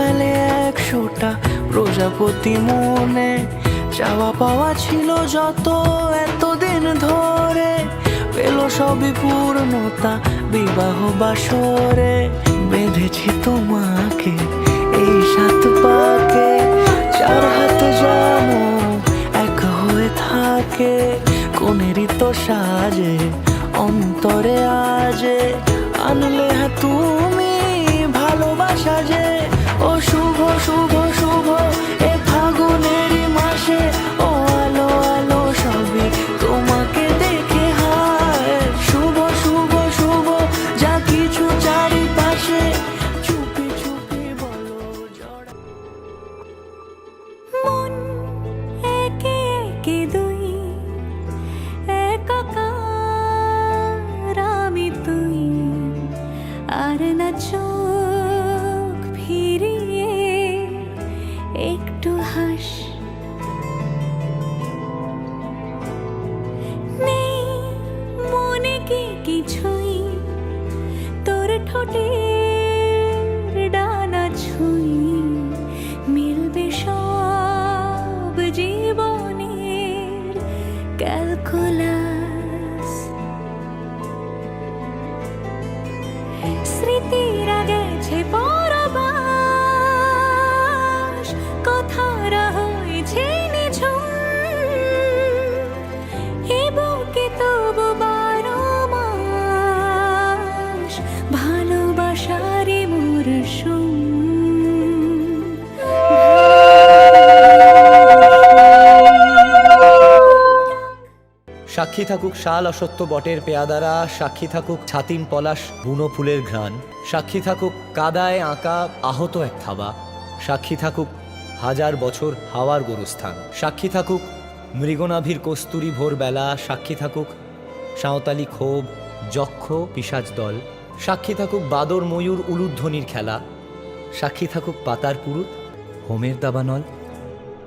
মেলে 100টা প্রজাপতি মনে, চাওয়া পাওয়া ছিল যত এতদিন ধরে, পেল সবই পূর্ণতা বিবাহ বাসরে। বেঁধেছি তোমাকে এই 7 পাকে, 4 হাত যেন এক হয়ে থাকে, কোনেরই তো সাজে অন্তরে আজে আনলে তুমি ভালোবাসা যে। ও শুভ শুভ শুভ এ ফাগুনেরই মাসে, ও আলো আলো সবই তোমাকে দেখে হায়। শুভ শুভ শুভ যা কিছু চারিপাশে, চুপি চুপি বলো জড়া। মন একে একে দুই, একাকার আমি তুই, আর না চোখ ফিরিয়ে একটু হাস। নেই মনে কি কিছুই, তোর ঠোঁটের ডানা ছুঁই, মিলবে সব জীবনের ক্যালকুলাস। স্মৃতিরা গেছে পরবাস, কথারা হয়েছে নিঝুম, এ বুকে তবু 12 মাস ভালোবাসারই মরশুম। সাক্ষী থাকুক শাল অসত্য বটের পেয়াদারা, সাক্ষী থাকুক ছাতিম পলাশ বুনো ফুলের ঘ্রাণ, সাক্ষী থাকুক কাদায় আঁকা আহত এক থাবা, সাক্ষী থাকুক 1000 বছর হাওয়ার গোরস্থান, সাক্ষী থাকুক মৃগনাভির কস্তুরী ভোরবেলা, সাক্ষী থাকুক সাঁওতালি ক্ষোভ যক্ষ পিশাচ দল, সাক্ষী থাকুক বাদর ময়ূর উলুধ্বনির খেলা, সাক্ষী থাকুক পাতার পুরুত হোমের দাবানল।